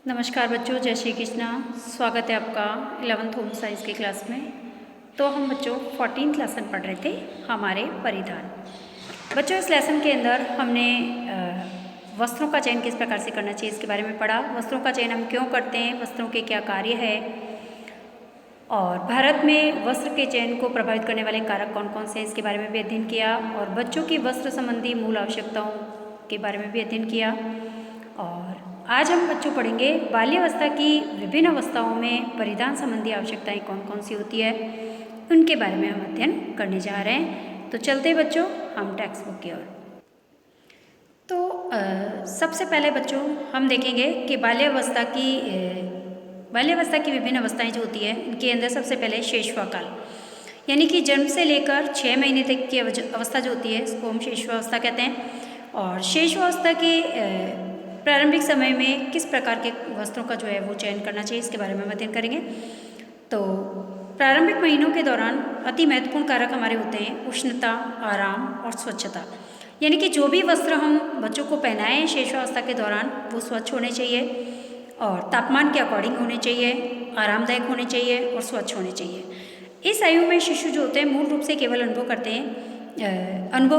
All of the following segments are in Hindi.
नमस्कार बच्चों, जय श्री कृष्णा। स्वागत है आपका 11th होम साइंस की क्लास में। तो हम बच्चों 14th लेसन पढ़ रहे थे, हमारे परिधान। बच्चों इस लेसन के अंदर हमने वस्त्रों का चयन किस प्रकार से करना चाहिए इसके बारे में पढ़ा। वस्त्रों का चयन हम क्यों करते हैं, वस्त्रों के क्या कार्य है, और भारत में वस्त्र के चयन को प्रभावित करने वाले कारक कौन कौन से हैं इसके बारे में भी अध्ययन किया। और बच्चों की वस्त्र संबंधी मूल आवश्यकताओं के बारे में भी अध्ययन किया। और आज हम बच्चों पढ़ेंगे बाल्यावस्था की विभिन्न अवस्थाओं में परिधान संबंधी आवश्यकताएं कौन कौन सी होती है, उनके बारे में हम अध्ययन करने जा रहे हैं। तो चलते बच्चों हम टेक्स्ट बुक की ओर। तो सबसे पहले बच्चों हम देखेंगे कि बाल्यावस्था की विभिन्न अवस्थाएं जो होती है, उनके अंदर सबसे पहले शिशुआ काल, यानी कि जन्म से लेकर 6 महीने तक की अवस्था जो होती है इसको हम शिशुआवस्था कहते हैं। और शिशुआवस्था के प्रारंभिक समय में किस प्रकार के वस्त्रों का जो है वो चयन करना चाहिए इसके बारे में हम अध्ययन करेंगे। तो प्रारंभिक महीनों के दौरान अति महत्वपूर्ण कारक हमारे होते हैं उष्णता, आराम और स्वच्छता, यानी कि जो भी वस्त्र हम बच्चों को पहनाएं शिशुआवस्था के दौरान वो स्वच्छ होने चाहिए और तापमान के अकॉर्डिंग होने चाहिए, आरामदायक होने चाहिए और स्वच्छ होने चाहिए। इस आयु में शिशु जो होते हैं मूल रूप से केवल अनुभव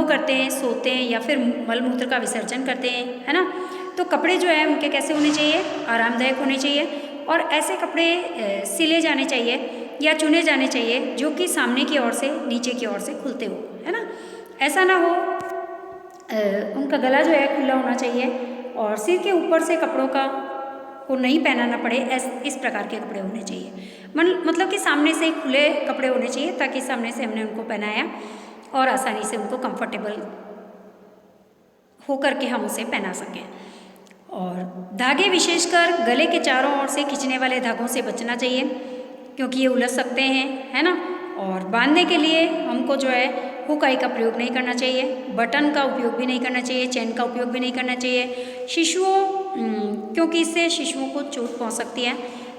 करते हैं, सोते हैं या फिर मलमूत्र का विसर्जन करते हैं, है ना। तो कपड़े जो है उनके कैसे होने चाहिए, आरामदायक होने चाहिए और ऐसे कपड़े सिले जाने चाहिए या चुने जाने चाहिए जो कि सामने की ओर से नीचे की ओर से खुलते हो, है ना। ऐसा ना हो उनका गला जो है खुला होना चाहिए और सिर के ऊपर से कपड़ों को नहीं पहनाना पड़े, इस प्रकार के कपड़े होने चाहिए। मतलब कि सामने से खुले कपड़े होने चाहिए ताकि सामने से हमने उनको पहनाया और आसानी से उनको कंफर्टेबल होकर के हम उसे पहना सकें। और धागे विशेषकर गले के चारों ओर से खींचने वाले धागों से बचना चाहिए क्योंकि ये उलझ सकते हैं, है ना। और बांधने के लिए हमको जो है हुकाई का प्रयोग नहीं करना चाहिए, बटन का उपयोग भी नहीं करना चाहिए, चेन का उपयोग भी नहीं करना चाहिए क्योंकि इससे शिशुओं को चोट पहुंच सकती है।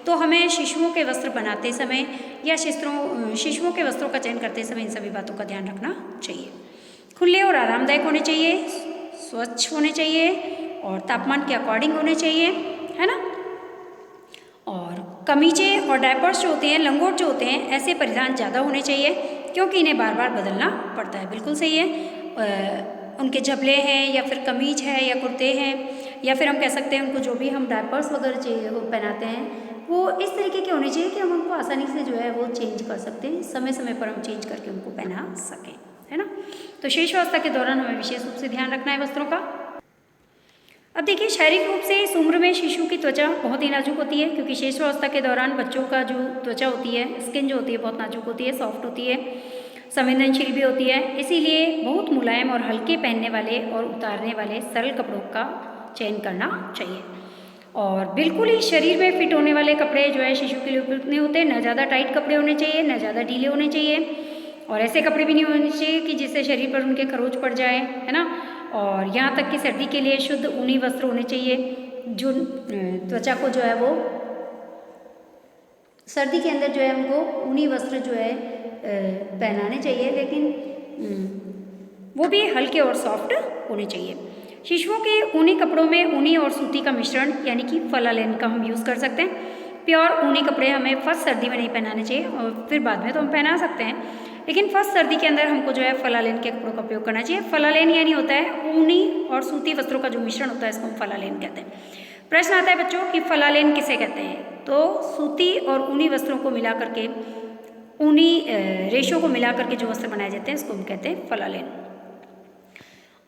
तो हमें शिशुओं के वस्त्र बनाते समय या शिशुओं के वस्त्रों का चयन करते समय इन सभी बातों का ध्यान रखना चाहिए। खुले और आरामदायक होने चाहिए, स्वच्छ होने चाहिए और तापमान के अकॉर्डिंग होने चाहिए, है ना। और कमीजें और डायपर्स जो होते हैं, लंगोट जो होते हैं, ऐसे परिधान ज़्यादा होने चाहिए क्योंकि इन्हें बार बार बदलना पड़ता है। बिल्कुल सही है। उनके झबले हैं या फिर कमीज है या कुर्ते हैं या फिर हम कह सकते हैं उनको जो भी हम डायपर्स वगैरह चाहिए वो पहनाते हैं वो इस तरीके के होने चाहिए कि हम उनको आसानी से जो है वो चेंज कर सकते हैं, समय समय पर हम चेंज करके उनको पहना सकें, है ना। तो शिशुअवस्था के दौरान हमें विशेष रूप से ध्यान रखना है वस्त्रों का। अब देखिए शारीरिक रूप से इस उम्र में शिशु की त्वचा बहुत ही नाजुक होती है क्योंकि शिशुअवस्था के दौरान बच्चों का जो त्वचा होती है, स्किन जो होती है बहुत नाजुक होती है, सॉफ्ट होती है, संवेदनशील भी होती है। इसीलिए बहुत मुलायम और हल्के पहनने वाले और उतारने वाले सरल कपड़ों का चयन करना चाहिए। और बिल्कुल ही शरीर में फिट होने वाले कपड़े जो है शिशु के लिए उपयुक्त नहीं होते। न ज़्यादा टाइट कपड़े होने चाहिए, न ज़्यादा ढीले होने चाहिए और ऐसे कपड़े भी नहीं होने चाहिए कि जिससे शरीर पर उनके खरोच पड़ जाए, है ना। और यहाँ तक कि सर्दी के लिए शुद्ध ऊनी वस्त्र होने चाहिए जो त्वचा को जो है वो सर्दी के अंदर जो है हमको ऊनी वस्त्र जो है पहनाने चाहिए, लेकिन वो भी हल्के और सॉफ्ट होने चाहिए। शिशुओं के ऊनी कपड़ों में ऊनी और सूती का मिश्रण यानी कि फलालेन का हम यूज़ कर सकते हैं। प्योर ऊनी कपड़े हमें फर्स्ट सर्दी में नहीं पहनाने चाहिए और फिर बाद में तो हम पहना सकते हैं, लेकिन फर्स्ट सर्दी के अंदर हमको जो है फलालेन के कपड़ों का उपयोग करना चाहिए। फलालेन यानी होता है ऊनी और सूती वस्त्रों का जो मिश्रण होता है इसको हम फलालेन कहते हैं। प्रश्न आता है बच्चों कि फलालेन किसे कहते हैं, तो सूती और ऊनी वस्त्रों को मिला करके, ऊनी रेशों को मिला करके जो वस्त्र बनाए जाते हैं इसको हम कहते हैं फलालेन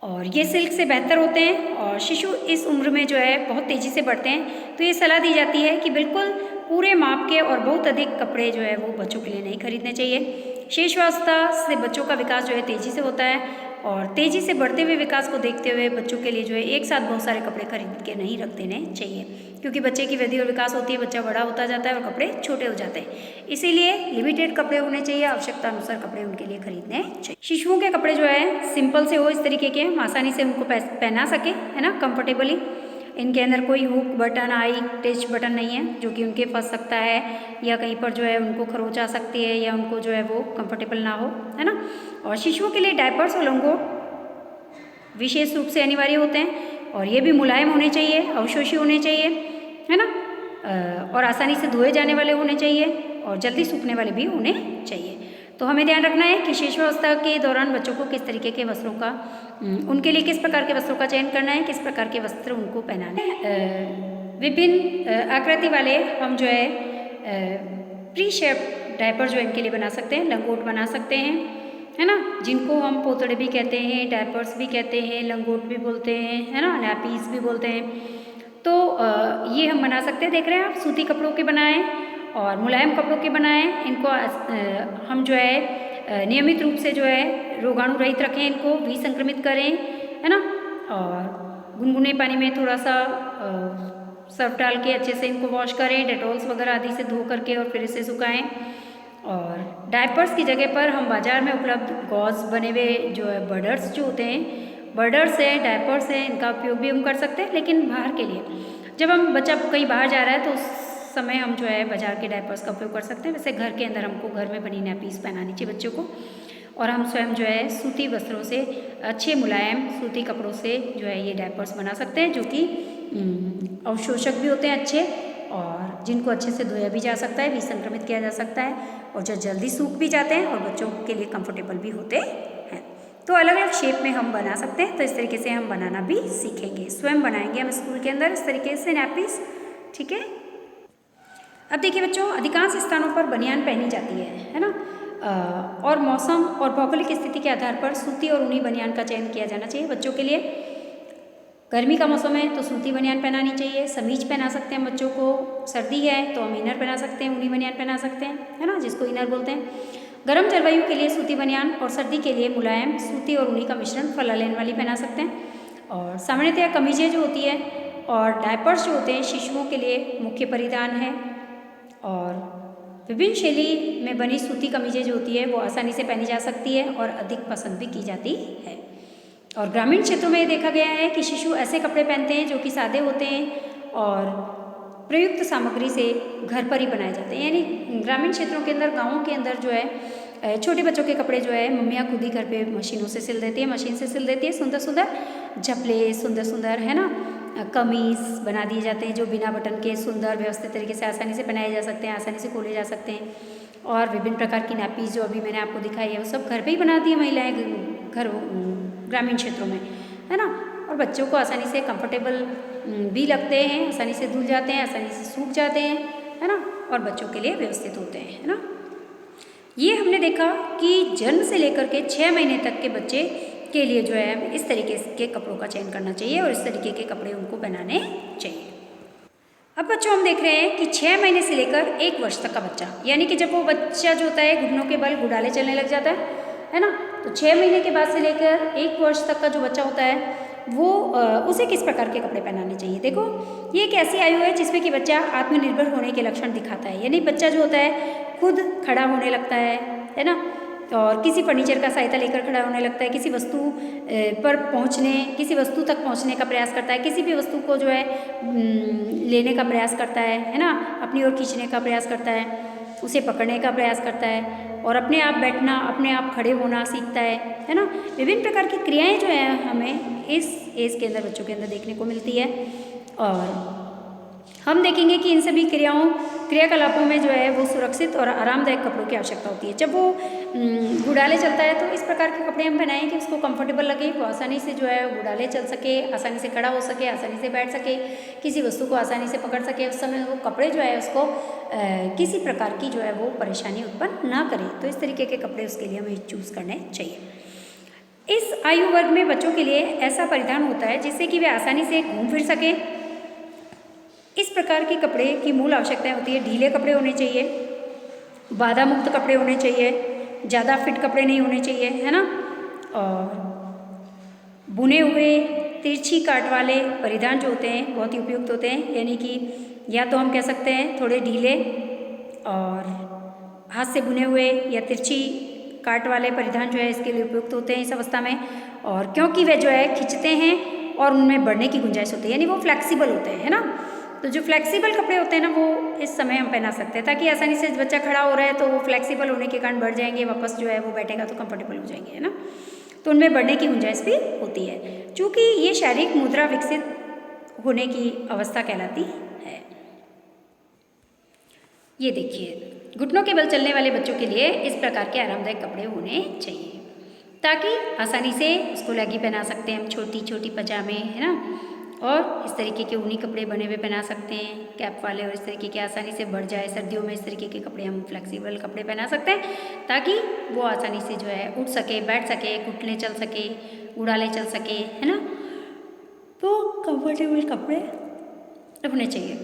और ये सिल्क से बेहतर होते हैं। और शिशु इस उम्र में जो है बहुत तेज़ी से बढ़ते हैं, तो ये सलाह दी जाती है कि बिल्कुल पूरे माप के और बहुत अधिक कपड़े जो है वो बच्चों के लिए नहीं खरीदने चाहिए। शिशुअवस्था से बच्चों का विकास जो है तेज़ी से होता है और तेज़ी से बढ़ते हुए विकास को देखते हुए बच्चों के लिए जो है एक साथ बहुत सारे कपड़े खरीद के नहीं रख देने चाहिए क्योंकि बच्चे की वृद्धि और विकास होती है, बच्चा बड़ा होता जाता है और कपड़े छोटे हो जाते हैं। इसीलिए लिमिटेड कपड़े होने चाहिए, आवश्यकता अनुसार कपड़े उनके लिए खरीदने चाहिए। शिशुओं के कपड़े जो है सिंपल से हो, इस तरीके के हम आसानी से उनको पहना सके, है ना, कंफर्टेबली। इनके अंदर कोई hook button, I touch button नहीं है जो कि उनके फंस सकता है या कहीं पर जो है उनको खरोच आ सकती है या उनको जो है वो कंफर्टेबल ना हो, है ना। और शिशुओं के लिए डायपर्स और लंगोट विशेष रूप से अनिवार्य होते हैं और ये भी मुलायम होने चाहिए, अवशोषी होने चाहिए, है ना। और आसानी से धोए जाने वाले होने चाहिए और जल्दी सूखने वाले भी होने चाहिए। तो हमें ध्यान रखना है कि शिशुअवस्था के दौरान बच्चों को किस तरीके के वस्त्रों का उनके लिए किस प्रकार के वस्त्रों का चयन करना है, किस प्रकार के वस्त्र उनको पहनाने हैं। विभिन्न आकृति वाले हम जो है प्री शेप डायपर जो इनके लिए बना सकते हैं, लंगोट बना सकते हैं, है ना, जिनको हम पोतड़े भी कहते हैं, डायपर्स भी कहते हैं, लंगोट भी बोलते हैं, है ना, नैपीस भी बोलते हैं। तो ये हम बना सकते हैं। देख रहे हैं आप, सूती कपड़ों के बनाएं और मुलायम कपड़ों के बनाएं। इनको हम जो है नियमित रूप से जो है रोगाणु रहित रखें, इनको विसंक्रमित करें, है ना, और गुनगुने पानी में थोड़ा सा सर्फ डाल के अच्छे से इनको वॉश करें, डेटॉल्स वगैरह आदि से धो करके और फिर इसे सुखाएं। और डायपर्स की जगह पर हम बाज़ार में उपलब्ध गॉज बने हुए जो है बर्डर्स जो होते हैं, बर्डर्स है, डायपर्स है, इनका उपयोग भी हम कर सकते हैं। लेकिन बाहर के लिए जब हम बच्चा कहीं बाहर जा रहा है तो उस समय हम जो है बाज़ार के डायपर्स का उपयोग कर सकते हैं। वैसे घर के अंदर हमको घर में बनी नैपीस पहनानी चाहिए बच्चों को, और हम स्वयं जो है सूती वस्त्रों से, अच्छे मुलायम सूती कपड़ों से जो है ये डायपर्स बना सकते हैं, जो कि अवशोषक भी होते हैं अच्छे, और जिनको अच्छे से धोया भी जा सकता है, विसंक्रमित किया जा सकता है, और जो जल्दी सूख भी जाते हैं और बच्चों के लिए कंफर्टेबल भी होते हैं। तो अलग अलग शेप में हम बना सकते हैं। तो इस तरीके से हम बनाना भी सीखेंगे, स्वयं बनाएंगे हम स्कूल के अंदर इस तरीके से नैपीस। ठीक है। अब देखिए बच्चों, अधिकांश स्थानों पर बनियान पहनी जाती है ना, और मौसम और भौगोलिक स्थिति के आधार पर सूती और ऊनी बनियान का चयन किया जाना चाहिए बच्चों के लिए। गर्मी का मौसम है तो सूती बनियान पहनानी चाहिए, समीज पहना सकते हैं बच्चों को। सर्दी है तो हम इनर पहना सकते हैं, ऊनी बनियान पहना सकते हैं, है ना, जिसको इनर बोलते हैं। गर्म जलवायु के लिए सूती बनियान और सर्दी के लिए मुलायम सूती और ऊनी का मिश्रण फलालेन वाली पहना सकते हैं। और सामान्यतया कमीजें जो होती है और डायपर्स जो होते हैं शिशुओं के लिए मुख्य परिधान है। और विभिन्न शैली में बनी सूती कमीजें जो होती है वो आसानी से पहनी जा सकती है और अधिक पसंद भी की जाती है। और ग्रामीण क्षेत्रों में देखा गया है कि शिशु ऐसे कपड़े पहनते हैं जो कि सादे होते हैं और प्रयुक्त सामग्री से घर पर ही बनाए जाते हैं। यानी ग्रामीण क्षेत्रों के अंदर, गाँवों के अंदर जो है छोटे बच्चों के कपड़े जो है मम्मियाँ खुद ही घर पे मशीनों से सिल देती है, मशीन से सिल देती है। सुंदर सुंदर झपले, सुंदर सुंदर, है ना, कमीज बना दिए जाते हैं जो बिना बटन के सुंदर व्यवस्थित तरीके से आसानी से पहनाए जा सकते हैं, आसानी से खोले जा सकते हैं। और विभिन्न प्रकार की नैपीज जो अभी मैंने आपको दिखाई है वो सब घर पे ही बना दी है महिलाएं घर ग्रामीण क्षेत्रों में, है ना। और बच्चों को आसानी से कंफर्टेबल भी लगते हैं, आसानी से धुल जाते हैं, आसानी से सूख जाते हैं, है ना, और बच्चों के लिए व्यवस्थित होते हैं, है ना। ये हमने देखा कि जन्म से लेकर के 6 महीने तक के बच्चे के लिए जो है इस तरीके के कपड़ों का चयन करना चाहिए और इस तरीके के कपड़े उनको पहनाने चाहिए। अब बच्चों हम देख रहे हैं कि 6 महीने से लेकर 1 वर्ष तक का बच्चा, यानी कि जब वो बच्चा जो होता है घुटनों के बल घुड़ाले चलने लग जाता है ना, तो 6 महीने के बाद से लेकर 1 वर्ष तक का जो बच्चा होता है वो उसे किस प्रकार के कपड़े पहनाने चाहिए। देखो, ये एक ऐसी आयु है जिसमें कि बच्चा आत्मनिर्भर होने के लक्षण दिखाता है। यानी बच्चा जो होता है खुद खड़ा होने लगता है ना, और किसी फर्नीचर का सहायता लेकर खड़ा होने लगता है, किसी वस्तु पर पहुंचने, किसी वस्तु तक पहुंचने का प्रयास करता है, किसी भी वस्तु को जो है लेने का प्रयास करता है ना, अपनी ओर खींचने का प्रयास करता है, उसे पकड़ने का प्रयास करता है, और अपने आप बैठना, अपने आप खड़े होना सीखता है ना। विभिन्न प्रकार की क्रियाएं जो है हमें इस एज के अंदर बच्चों के अंदर देखने को मिलती है। और हम देखेंगे कि इन सभी क्रियाकलापों में जो है वो सुरक्षित और आरामदायक कपड़ों की आवश्यकता होती है। जब वो घुड़ाले चलता है तो इस प्रकार के कपड़े हम पहनाएं कि उसको कंफर्टेबल लगे, वो आसानी से जो है घुड़ाले चल सके, आसानी से खड़ा हो सके, आसानी से बैठ सके, किसी वस्तु को आसानी से पकड़ सके। उस समय वो कपड़े जो है उसको किसी प्रकार की जो है वो परेशानी उत्पन्न ना करे। तो इस तरीके के कपड़े उसके लिए हमें चूज़ करने चाहिए। इस आयु वर्ग में बच्चों के लिए ऐसा परिधान होता है जिससे कि वे आसानी से घूम फिर सके। इस प्रकार के कपड़े की मूल आवश्यकताएं होती है, ढीले कपड़े होने चाहिए, बाधा मुक्त कपड़े होने चाहिए, ज़्यादा फिट कपड़े नहीं होने चाहिए, है ना, और बुने हुए तिरछी काट वाले परिधान जो होते हैं बहुत ही उपयुक्त होते हैं। यानी कि या तो हम कह सकते हैं थोड़े ढीले और हाथ से बुने हुए या तिरछी काट वाले परिधान जो है इसके लिए उपयुक्त होते हैं इस अवस्था में। और क्योंकि वे जो है खिंचते हैं और उनमें बढ़ने की गुंजाइश होती है, यानी वो फ्लेक्सिबल होते हैं, है ना। तो जो फ्लेक्सिबल कपड़े होते हैं ना वो इस समय हम पहना सकते हैं, ताकि आसानी से बच्चा खड़ा हो रहा है तो वो फ्लेक्सिबल होने के कारण बढ़ जाएंगे, वापस जो है वो बैठेगा तो कंफर्टेबल हो जाएंगे, है ना। तो उनमें बढ़ने की गुंजाइश भी होती है, चूँकि ये शारीरिक मुद्रा विकसित होने की अवस्था कहलाती है। ये देखिए, घुटनों के बल चलने वाले बच्चों के लिए इस प्रकार के आरामदायक कपड़े होने चाहिए, ताकि आसानी से उसको लेगी पहना सकते हैं हम, छोटी छोटी पजामे, है ना। और इस तरीके के ऊनी कपड़े बने हुए पहना सकते हैं, कैप वाले, और इस तरीके के आसानी से बढ़ जाए सर्दियों में, इस तरीके के कपड़े हम फ्लेक्सिबल कपड़े पहना सकते हैं, ताकि वो आसानी से जो है उठ सके, बैठ सके, घुटने चल सके, उड़ाले चल सके, है ना। तो कंफर्टेबल कपड़े रखने चाहिए।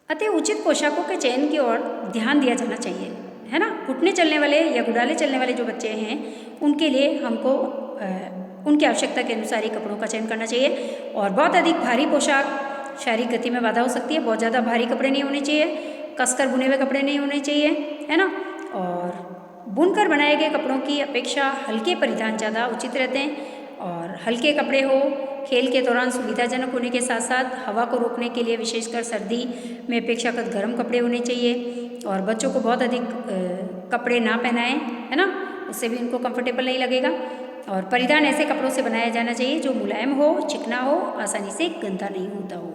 अतः उचित पोशाकों के चयन की ओर ध्यान दिया जाना चाहिए, है ना। घुटने चलने वाले या गुड़ाले चलने वाले जो बच्चे हैं, उनके लिए हमको उनकी आवश्यकता के अनुसार ही कपड़ों का चयन करना चाहिए। और बहुत अधिक भारी पोशाक शारीरिक गति में बाधा हो सकती है। बहुत ज़्यादा भारी कपड़े नहीं होने चाहिए, कसकर बुने हुए कपड़े नहीं होने चाहिए, है ना। और बुनकर बनाए गए कपड़ों की अपेक्षा हल्के परिधान ज़्यादा उचित रहते हैं। और हल्के कपड़े हो, खेल के दौरान सुविधाजनक होने के साथ साथ हवा को रोकने के लिए विशेषकर सर्दी में अपेक्षाकृत गर्म कपड़े होने चाहिए। और बच्चों को बहुत अधिक कपड़े ना पहनाएं, है ना, उससे भी उनको कंफर्टेबल नहीं लगेगा। और परिधान ऐसे कपड़ों से बनाया जाना चाहिए जो मुलायम हो, चिकना हो, आसानी से गंदा नहीं होता हो,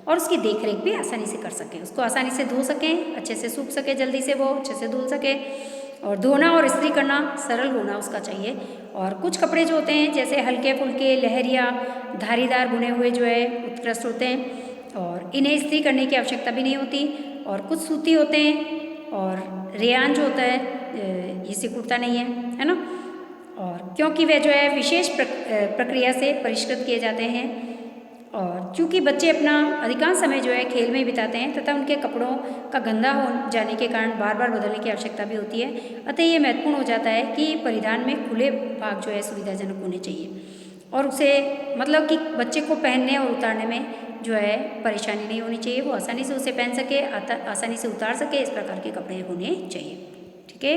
और उसकी देख रेख भी आसानी से कर सकें, उसको आसानी से धो सकें, अच्छे से सूख सके, जल्दी से वो अच्छे से धुल सके। और धोना और इस्त्री करना सरल होना उसका चाहिए। और कुछ कपड़े जो होते हैं जैसे हल्के फुल्के, लहरिया, धारीदार बुने हुए जो है उत्कृष्ट होते हैं, और इन्हें इस्त्री करने की आवश्यकता भी नहीं होती। और कुछ सूती होते हैं, और रेयान जो होता है ये सिकुड़ता नहीं है ना। और क्योंकि वे जो है विशेष प्रक्रिया से परिष्कृत किए जाते हैं। और चूँकि बच्चे अपना अधिकांश समय जो है खेल में बिताते हैं तथा उनके कपड़ों का गंदा हो जाने के कारण बार बार बदलने की आवश्यकता भी होती है। अतः ये महत्वपूर्ण हो जाता है कि परिधान में खुले भाग जो है सुविधाजनक होने चाहिए, और उसे मतलब कि बच्चे को पहनने और उतारने में जो है परेशानी नहीं होनी चाहिए, वो आसानी से उसे पहन सके, आसानी से उतार सके, इस प्रकार के कपड़े होने चाहिए। ठीक है,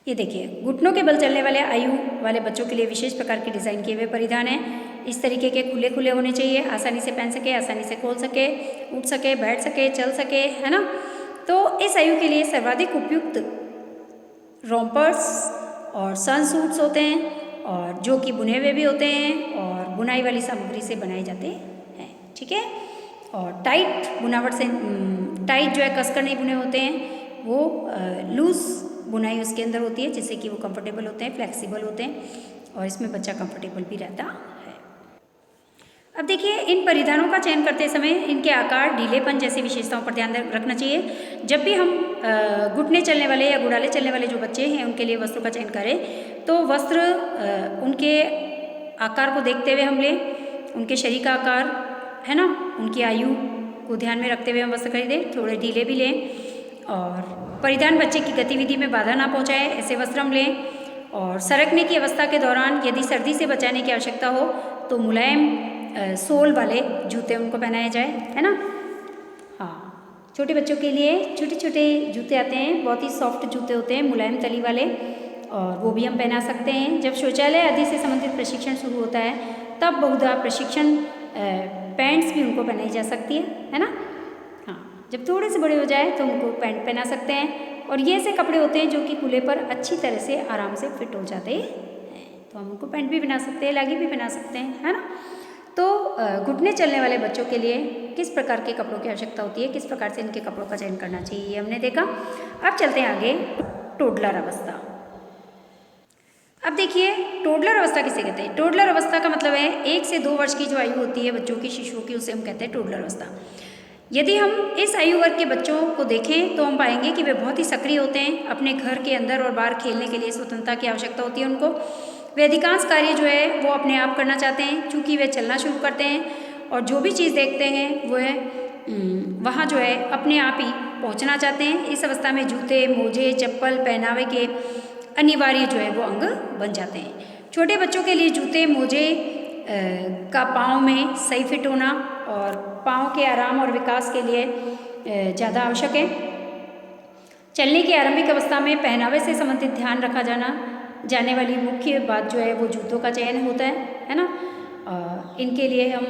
ये देखिए, घुटनों के बल चलने वाले आयु वाले बच्चों के लिए विशेष प्रकार के डिज़ाइन किए हुए परिधान हैं। इस तरीके के खुले खुले होने चाहिए, आसानी से पहन सके, आसानी से खोल सके, उठ सके, बैठ सके, चल सके, है ना। तो इस आयु के लिए सर्वाधिक उपयुक्त रोम्पर्स और सन सूट्स होते हैं, और जो कि बुने हुए भी होते हैं और बुनाई वाली सामग्री से बनाए जाते हैं। ठीक है, और टाइट बुनावट से, टाइट जो है कसकर नहीं बुने होते हैं, वो लूज बुनाई उसके अंदर होती है, जिससे कि वो कंफर्टेबल होते हैं, फ्लेक्सिबल होते हैं, और इसमें बच्चा कंफर्टेबल भी रहता है। अब देखिए, इन परिधानों का चयन करते समय इनके आकार, ढीलेपन जैसी विशेषताओं पर ध्यान रखना चाहिए। जब भी हम घुटने चलने वाले या गुड़ाले चलने वाले जो बच्चे हैं उनके लिए वस्त्रों का चयन करें, तो वस्त्र उनके आकार को देखते हुए हम लें, उनके शरीर का आकार, है ना, उनकी आयु को ध्यान में रखते हुए हम वस्त्र खरीदें। थोड़े ढीले भी लें, और परिधान बच्चे की गतिविधि में बाधा ना पहुंचाए ऐसे वस्त्र हम लें। और सरकने की अवस्था के दौरान यदि सर्दी से बचाने की आवश्यकता हो तो मुलायम सोल वाले जूते उनको पहनाए जाए, है ना। हाँ, छोटे बच्चों के लिए छोटे छोटे जूते आते हैं, बहुत ही सॉफ्ट जूते होते हैं, मुलायम तली वाले, और वो भी हम पहना सकते हैं। जब शौचालय आदि से संबंधित प्रशिक्षण शुरू होता है तब बहुधा प्रशिक्षण पैंट्स भी उनको पहनाई जा सकती है ना। हाँ, जब थोड़े से बड़े हो जाए तो उनको पैंट पहना सकते हैं। और ये ऐसे कपड़े होते हैं जो कि कूल्हे पर अच्छी तरह से आराम से फिट हो जाते हैं, तो हम उनको पैंट भी पहना सकते हैं, लेगी भी पहना सकते हैं, है ना। तो घुटने चलने वाले बच्चों के लिए किस प्रकार के कपड़ों की आवश्यकता होती है, किस प्रकार से इनके कपड़ों का चयन करना चाहिए, ये हमने देखा। अब चलते हैं आगे, टोडलर अवस्था। अब देखिए, टोडलर अवस्था किसे कहते हैं। टोडलर अवस्था का मतलब है 1 से 2 वर्ष की जो आयु होती है बच्चों की, शिशुओं की, उसे हम कहते हैं टोडलर अवस्था। यदि हम इस आयु वर्ग के बच्चों को देखें तो हम पाएंगे कि वे बहुत ही सक्रिय होते हैं। अपने घर के अंदर और बाहर खेलने के लिए स्वतंत्रता की आवश्यकता होती है उनको। वे अधिकांश कार्य जो है वो अपने आप करना चाहते हैं, क्योंकि वे चलना शुरू करते हैं, और जो भी चीज़ देखते हैं वो वहाँ जो है अपने आप ही पहुँचना चाहते हैं। इस अवस्था में जूते, मोजे, चप्पल पहनावे के अनिवार्य जो है वो अंग बन जाते हैं। छोटे बच्चों के लिए जूते, मोजे का पाँव में सही फिट होना और पाँव के आराम और विकास के लिए ज़्यादा आवश्यक है। चलने की आरंभिक अवस्था में पहनावे से संबंधित ध्यान रखा जाने वाली मुख्य बात जो है वो जूतों का चयन होता है ना। इनके लिए हम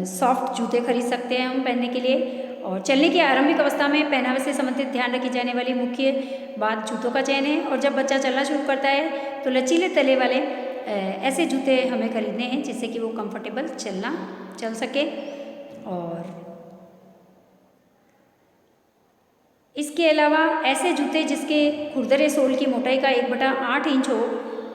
सॉफ्ट जूते खरीद सकते हैं हम पहनने के लिए। और चलने की आरंभिक अवस्था में पहनावे से संबंधित ध्यान रखी जाने वाली मुख्य बात जूतों का चयन है। और जब बच्चा चलना शुरू करता है तो लचीले तले वाले ऐसे जूते हमें खरीदने हैं जिससे कि वो कंफर्टेबल चल सके। और इसके अलावा ऐसे जूते जिसके खुरदरे सोल की मोटाई का 1/8 इंच हो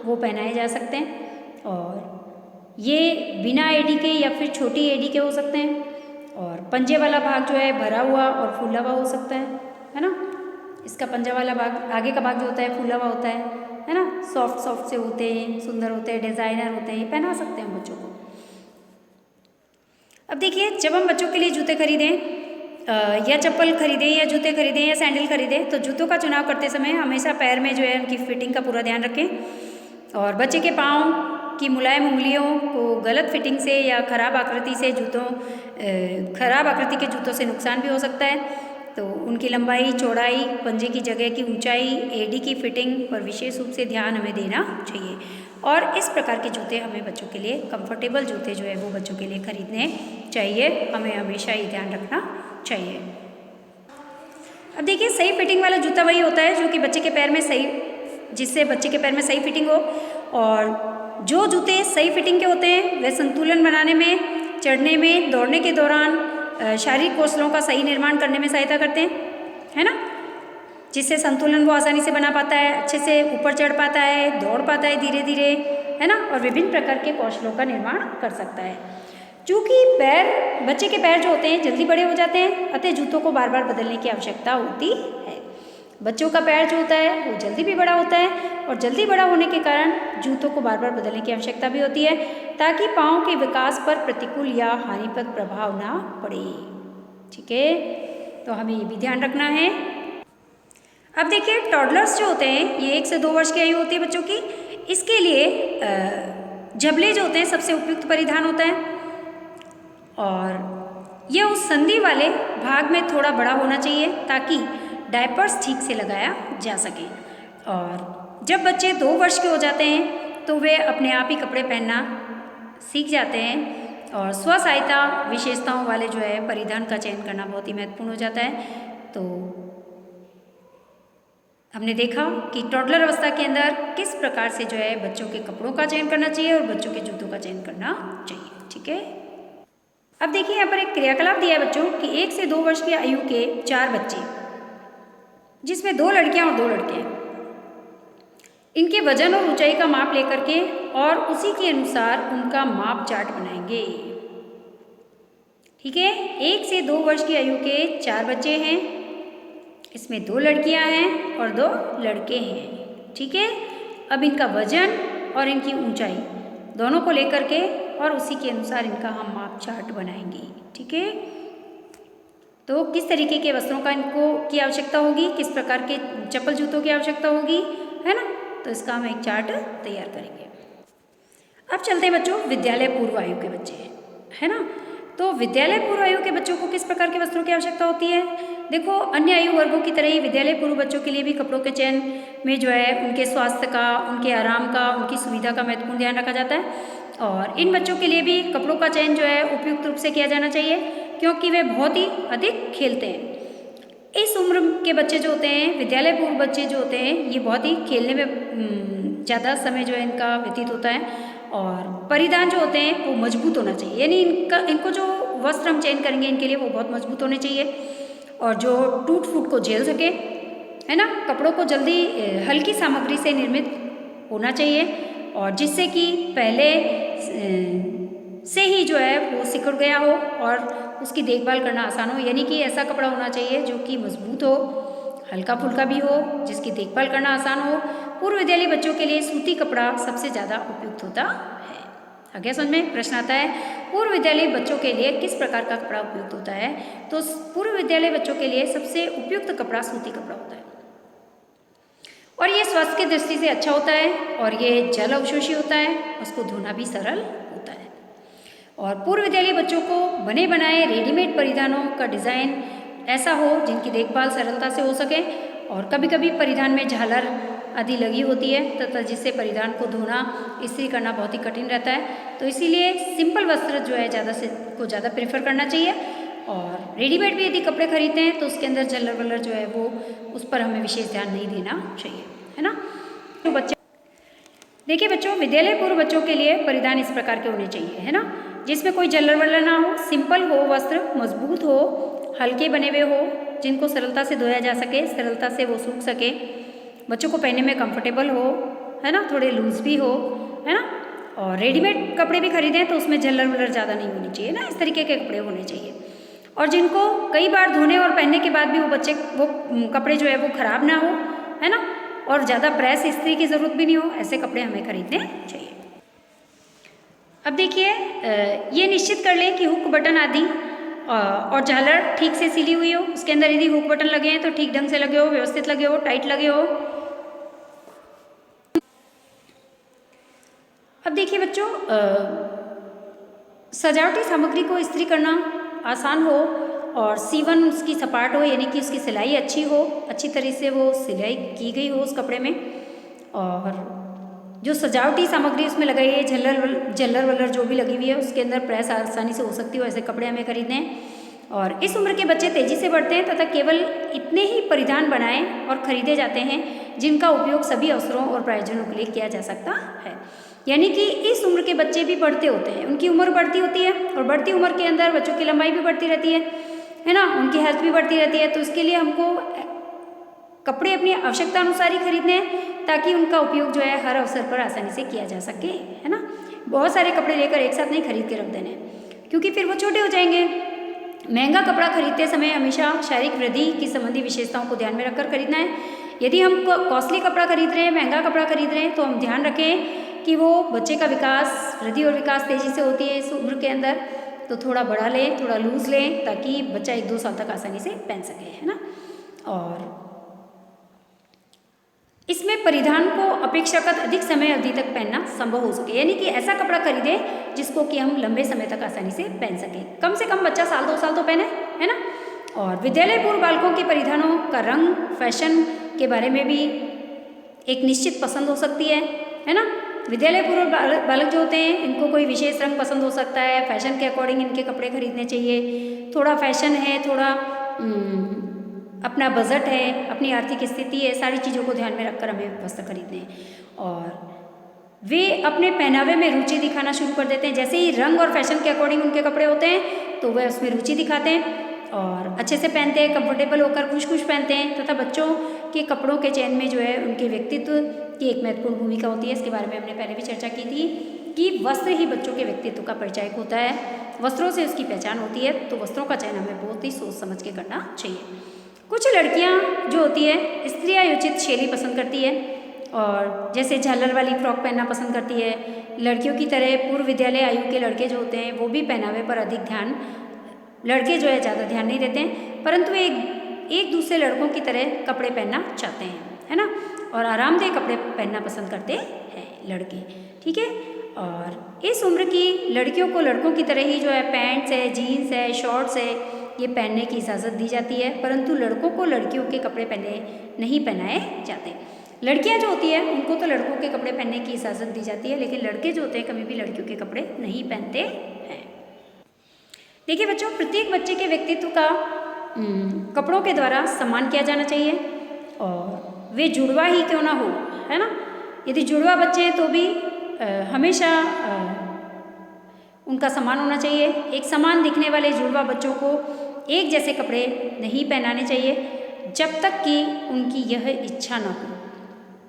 वो पहनाए जा सकते हैं। और ये बिना एडी के या फिर छोटी एडी के हो सकते हैं। और पंजे वाला भाग जो है भरा हुआ और फूला हुआ हो सकता है ना। इसका पंजा वाला भाग, आगे का भाग जो होता है फूला हुआ होता है ना। सॉफ्ट सॉफ्ट से होते हैं, सुंदर होते हैं, डिज़ाइनर होते हैं, ये पहना सकते हैं बच्चों को। अब देखिए, जब हम बच्चों के लिए जूते खरीदें या चप्पल खरीदें या जूते खरीदें या सैंडल खरीदें, तो जूतों का चुनाव करते समय हमेशा पैर में जो है उनकी फिटिंग का पूरा ध्यान रखें। और बच्चे के पाँव की मुलायम उंगलियों को गलत फिटिंग से या खराब आकृति के जूतों से नुकसान भी हो सकता है। तो उनकी लंबाई, चौड़ाई, पंजे की जगह की ऊंचाई, एडी की फिटिंग पर विशेष रूप से ध्यान हमें देना चाहिए। और इस प्रकार के जूते हमें बच्चों के लिए, कंफर्टेबल जूते जो है वो बच्चों के लिए खरीदने चाहिए। हमें हमेशा ये ध्यान रखना चाहिए। अब देखिए, सही फिटिंग वाला जूता वही होता है जो कि जिससे बच्चे के पैर में सही फिटिंग हो। और जो जूते सही फिटिंग के होते हैं वे संतुलन बनाने में, चढ़ने में, दौड़ने के दौरान शारीरिक कौशलों का सही निर्माण करने में सहायता करते हैं, है ना। जिससे संतुलन वो आसानी से बना पाता है, अच्छे से ऊपर चढ़ पाता है, दौड़ पाता है धीरे धीरे, है ना। और विभिन्न प्रकार के कौशलों का निर्माण कर सकता है। चूँकि बच्चे के पैर जो होते हैं जल्दी बड़े हो जाते हैं, अतः जूतों को बार बार बदलने की आवश्यकता होती है। बच्चों का पैर जो होता है वो जल्दी भी बड़ा होता है, और जल्दी बड़ा होने के कारण जूतों को बार बार बदलने की आवश्यकता भी होती है, ताकि पाँव के विकास पर प्रतिकूल या हानिप्रद प्रभाव ना पड़े। ठीक है, तो हमें ये भी ध्यान रखना है। अब देखिए, टॉडलर्स जो होते हैं ये 1 से 2 वर्ष की आयु होती है बच्चों की। इसके लिए जबले जो होते हैं सबसे उपयुक्त परिधान होता है। और यह उस संधि वाले भाग में थोड़ा बड़ा होना चाहिए ताकि डायपर्स ठीक से लगाया जा सके। और जब बच्चे 2 वर्ष के हो जाते हैं तो वे अपने आप ही कपड़े पहनना सीख जाते हैं। और स्व सहायता विशेषताओं वाले जो है परिधान का चयन करना बहुत ही महत्वपूर्ण हो जाता है। तो हमने देखा कि टॉडलर अवस्था के अंदर किस प्रकार से जो है बच्चों के कपड़ों का चयन करना चाहिए और बच्चों के जूतों का चयन करना चाहिए। ठीक है, अब देखिए यहाँ पर एक क्रियाकलाप दिया है बच्चों कि 1 से 2 वर्ष की आयु के 4 बच्चे, जिसमें 2 लड़कियां और 2 लड़के हैं, इनके वजन और ऊंचाई का माप लेकर के और उसी के अनुसार उनका माप चार्ट बनाएंगे। ठीक है, 1 से 2 वर्ष की आयु के 4 बच्चे हैं, इसमें 2 लड़कियां हैं और 2 लड़के हैं। ठीक है, अब इनका वजन और इनकी ऊंचाई दोनों को लेकर के और उसी के अनुसार इनका हम माप चार्ट बनाएंगे। ठीक है, तो किस तरीके के वस्त्रों का इनको की आवश्यकता होगी, किस प्रकार के चप्पल जूतों की आवश्यकता होगी, है ना। तो इसका हम एक चार्ट तैयार करेंगे। अब चलते हैं बच्चों, विद्यालय पूर्व आयु के बच्चे हैं, है ना। तो विद्यालय पूर्व आयु के बच्चों को किस प्रकार के वस्त्रों की आवश्यकता होती है। देखो, अन्य आयु वर्गों की तरह ही विद्यालय पूर्व बच्चों के लिए भी कपड़ों के चयन में जो है उनके स्वास्थ्य का, उनके आराम का, उनकी सुविधा का महत्वपूर्ण ध्यान रखा जाता है। और इन बच्चों के लिए भी कपड़ों का चयन जो है उपयुक्त रूप से किया जाना चाहिए, क्योंकि वे बहुत ही अधिक खेलते हैं। इस उम्र के बच्चे जो होते हैं, विद्यालय पूर्व बच्चे जो होते हैं, ये बहुत ही खेलने में ज़्यादा समय जो है इनका व्यतीत होता है। और परिधान जो होते हैं वो मजबूत होना चाहिए, यानी इनको जो वस्त्र हम चयन करेंगे इनके लिए वो बहुत मजबूत होने चाहिए और जो टूट फूट को झेल सके, है ना। कपड़ों को जल्दी हल्की सामग्री से निर्मित होना चाहिए और जिससे कि पहले से ही जो है वो सिकुड़ गया हो और उसकी देखभाल करना आसान हो। यानी कि ऐसा कपड़ा होना चाहिए जो कि मजबूत हो, हल्का फुल्का भी हो, जिसकी देखभाल करना आसान हो। पूर्व विद्यालय बच्चों के लिए सूती कपड़ा सबसे ज़्यादा उपयुक्त होता है। आगे समझ में प्रश्न आता है, पूर्व विद्यालय बच्चों के लिए किस प्रकार का कपड़ा उपयुक्त होता है। तो पूर्व विद्यालय बच्चों के लिए सबसे उपयुक्त कपड़ा सूती कपड़ा होता है और ये स्वास्थ्य की दृष्टि से अच्छा होता है और ये जल अवशोषी होता है, उसको धोना भी सरल होता है। और पूर्व विद्यालय बच्चों को बने बनाए रेडीमेड परिधानों का डिज़ाइन ऐसा हो जिनकी देखभाल सरलता से हो सके। और कभी कभी परिधान में झालर आदि लगी होती है तथा जिससे परिधान को धोना, इस्त्री करना बहुत ही कठिन रहता है। तो इसीलिए सिंपल वस्त्र जो है ज़्यादा प्रेफर करना चाहिए। और रेडीमेड भी यदि कपड़े खरीदते हैं तो उसके अंदर झल्लर वल्लर जो है वो उस पर हमें विशेष ध्यान नहीं देना चाहिए, है ना। तो बच्चे देखिए बच्चों, विद्यालय पूर्व बच्चों के लिए परिधान इस प्रकार के होने चाहिए, है ना। जिसमें कोई जल्लर वल्लर ना हो, सिंपल हो वस्त्र, मजबूत हो, हल्के बने हुए हो, जिनको सरलता से धोया जा सके, सरलता से वो सूख सके, बच्चों को पहनने में कंफर्टेबल हो, है ना, थोड़े लूज भी हो, है ना। और रेडीमेड कपड़े भी खरीदें तो उसमें जल्लर वल्लर ज़्यादा नहीं होनी चाहिए ना, इस तरीके के कपड़े होने चाहिए। और जिनको कई बार धोने और पहनने के बाद भी वो कपड़े जो है वो ख़राब ना हो, है ना, और ज़्यादा प्रेस इस्त्री की ज़रूरत भी नहीं हो, ऐसे कपड़े हमें खरीदने चाहिए। अब देखिए, ये निश्चित कर लें कि हुक बटन आदि और झालर ठीक से सिली हुई हो, उसके अंदर यदि हुक बटन लगे हैं तो ठीक ढंग से लगे हो, व्यवस्थित लगे हो, टाइट लगे हो। अब देखिए बच्चों, सजावटी सामग्री को इस्त्री करना आसान हो और सीवन उसकी सपाट हो, यानी कि उसकी सिलाई अच्छी हो, अच्छी तरह से वो सिलाई की गई हो उस कपड़े में, और जो सजावटी सामग्री उसमें लगाई है, जल्लर वल्लर जो भी लगी हुई है, उसके अंदर प्रेस आसानी से हो सकती हो, ऐसे कपड़े हमें खरीदने हैं। और इस उम्र के बच्चे तेज़ी से बढ़ते हैं तथा केवल इतने ही परिधान बनाए और खरीदे जाते हैं जिनका उपयोग सभी अवसरों और प्रयोजनों के लिए किया जा सकता है। यानी कि इस उम्र के बच्चे भी बढ़ते होते हैं, उनकी उम्र बढ़ती होती है, और बढ़ती उम्र के अंदर बच्चों की लंबाई भी बढ़ती रहती है ना, उनकी हेल्थ भी बढ़ती रहती है। तो इसके लिए हमको कपड़े अपनी आवश्यकता अनुसार ही खरीदने हैं, ताकि उनका उपयोग जो है हर अवसर पर आसानी से किया जा सके, है ना। बहुत सारे कपड़े लेकर एक साथ नहीं खरीद के रख देने, क्योंकि फिर वो छोटे हो जाएंगे। महंगा कपड़ा खरीदते समय हमेशा शारीरिक वृद्धि की संबंधी विशेषताओं को ध्यान में रखकर खरीदना है। यदि हम कॉस्टली कपड़ा खरीद रहे हैं, महंगा कपड़ा खरीद रहे हैं, तो हम ध्यान रखें कि वो बच्चे का विकास, वृद्धि और विकास तेज़ी से होती है इस उम्र के अंदर, तो थोड़ा बड़ा लें, थोड़ा लूज़ लें, ताकि बच्चा 1-2 साल तक आसानी से पहन सके, है ना। और इसमें परिधान को अपेक्षाकृत अधिक समय अवधि तक पहनना संभव हो सके, यानी कि ऐसा कपड़ा खरीदें जिसको कि हम लंबे समय तक आसानी से पहन सकें। कम से कम बच्चा 1-2 साल तो पहने, है ना। और विद्यालय पूर्व बालकों के परिधानों का रंग, फैशन के बारे में भी एक निश्चित पसंद हो सकती है ना। विद्यालय पूर्व बालक जो होते हैं, इनको कोई विशेष रंग पसंद हो सकता है, फैशन के अकॉर्डिंग इनके कपड़े खरीदने चाहिए। थोड़ा फैशन है, थोड़ा अपना बजट है, अपनी आर्थिक स्थिति है, सारी चीज़ों को ध्यान में रखकर हमें वस्त्र खरीदने हैं। और वे अपने पहनावे में रुचि दिखाना शुरू कर देते हैं। जैसे ही रंग और फैशन के अकॉर्डिंग उनके कपड़े होते हैं, तो वे उसमें रुचि दिखाते हैं और अच्छे से पहनते हैं, कंफर्टेबल होकर खुश पहनते हैं। तथा बच्चों के कपड़ों के चयन में जो है उनके व्यक्तित्व की एक महत्वपूर्ण भूमिका होती है। इसके बारे में हमने पहले भी चर्चा की थी कि वस्त्र ही बच्चों के व्यक्तित्व का परिचायक होता है, वस्त्रों से उसकी पहचान होती है। तो वस्त्रों का चयन हमें बहुत ही सोच समझ के करना चाहिए। कुछ लड़कियां जो होती है स्त्रियायोचित शैली पसंद करती है, और जैसे झालर वाली फ्रॉक पहनना पसंद करती है। लड़कियों की तरह पूर्व विद्यालय आयु के लड़के जो होते हैं, वो भी पहनावे पर अधिक ध्यान, लड़के जो है ज़्यादा ध्यान नहीं देते हैं, परंतु एक दूसरे लड़कों की तरह कपड़े पहनना चाहते हैं, है ना, और आरामदेह कपड़े पहनना पसंद करते हैं लड़के, ठीक है। और इस उम्र की लड़कियों को लड़कों की तरह ही जो है पैंट्स है, जीन्स है, शॉर्ट्स है, ये पहनने की इजाज़त दी जाती है, परंतु लड़कों को लड़कियों के कपड़े नहीं पहनाए जाते। लड़कियां जो होती है उनको तो लड़कों के कपड़े पहनने की इजाज़त दी जाती है, लेकिन लड़के जो होते हैं कभी भी लड़कियों के कपड़े नहीं पहनते हैं। देखिए बच्चों, प्रत्येक बच्चे के व्यक्तित्व का कपड़ों के द्वारा सम्मान किया जाना चाहिए, और वे जुड़वा ही क्यों ना हो, है ना। यदि जुड़वा बच्चे हैं तो भी हमेशा उनका सम्मान होना चाहिए। एक समान दिखने वाले जुड़वा बच्चों को एक जैसे कपड़े नहीं पहनाने चाहिए जब तक कि उनकी यह इच्छा न हो।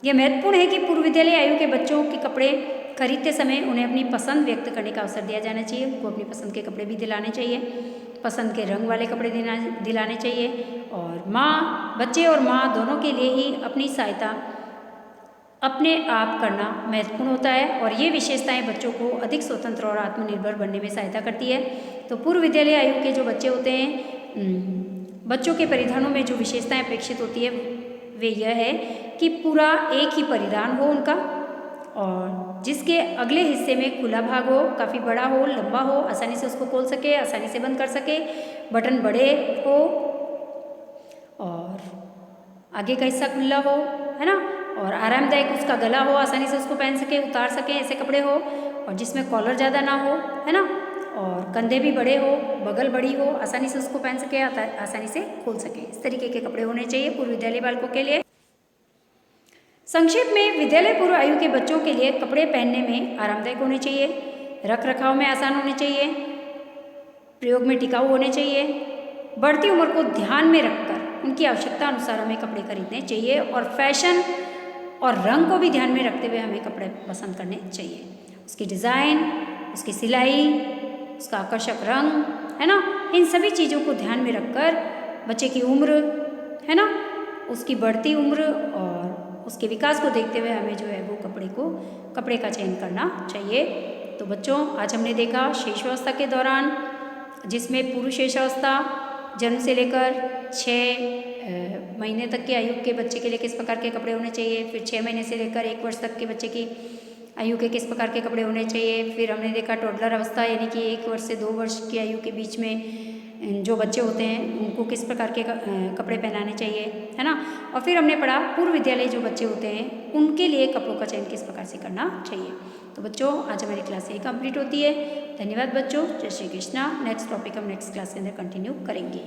यह महत्वपूर्ण है कि पूर्व विद्यालय आयु के बच्चों के कपड़े खरीदते समय उन्हें अपनी पसंद व्यक्त करने का अवसर दिया जाना चाहिए। उनको अपनी पसंद के कपड़े भी दिलाने चाहिए, पसंद के रंग वाले कपड़े दिलाने चाहिए। और बच्चे और माँ दोनों के लिए ही अपनी सहायता अपने आप करना महत्वपूर्ण होता है, और ये विशेषताएं बच्चों को अधिक स्वतंत्र और आत्मनिर्भर बनने में सहायता करती है। तो पूर्व विद्यालय आयु के जो बच्चे होते हैं, बच्चों के परिधानों में जो विशेषताएं अपेक्षित होती है वे यह है कि पूरा एक ही परिधान हो उनका, और जिसके अगले हिस्से में खुला भाग हो, काफ़ी बड़ा हो, लंबा हो, आसानी से उसको खोल सके, आसानी से बंद कर सके, बटन बड़े हो और आगे का हिस्सा खुला हो, है ना, और आरामदायक उसका गला हो, आसानी से उसको पहन सके, उतार सके, ऐसे कपड़े हो, और जिसमें कॉलर ज़्यादा ना हो, है ना, और कंधे भी बड़े हो, बगल बड़ी हो, आसानी से उसको पहन सके, आसानी से खोल सके। इस तरीके के कपड़े होने चाहिए पूर्व विद्यालय बालकों के लिए। संक्षेप में, विद्यालय पूर्व आयु के बच्चों के लिए कपड़े पहनने में आरामदायक होने चाहिए, रख रखाव में आसान होने चाहिए, प्रयोग में टिकाऊ होने चाहिए, बढ़ती उम्र को ध्यान में रखकर उनकी आवश्यकता अनुसार हमें कपड़े खरीदने चाहिए और फैशन और रंग को भी ध्यान में रखते हुए हमें कपड़े पसंद करने चाहिए। उसकी डिज़ाइन, उसकी सिलाई, उसका आकर्षक रंग, है ना, इन सभी चीज़ों को ध्यान में रखकर बच्चे की उम्र, है ना, उसकी बढ़ती उम्र और उसके विकास को देखते हुए हमें जो है वो कपड़े का चयन करना चाहिए। तो बच्चों, आज हमने देखा शेषावस्था के दौरान, जिसमें पूर्व शेषावस्था जन्म से लेकर 6 महीने तक की आयु के बच्चे के लिए किस प्रकार के कपड़े होने चाहिए, फिर 6 महीने से लेकर 1 वर्ष तक के बच्चे की आयु के किस प्रकार के कपड़े होने चाहिए, फिर हमने देखा टोडलर अवस्था यानी कि 1 वर्ष से 2 वर्ष की आयु के बीच में जो बच्चे होते हैं उनको किस प्रकार के कपड़े पहनाने चाहिए, है ना, और फिर हमने पढ़ा पूर्व विद्यालय जो बच्चे होते हैं उनके लिए कपड़ों का चयन किस प्रकार से करना चाहिए। तो बच्चों, आज हमारी क्लास यही कंप्लीट होती है। धन्यवाद बच्चों, जय श्री कृष्णा। नेक्स्ट टॉपिक हम नेक्स्ट क्लास के अंदर कंटिन्यू करेंगे।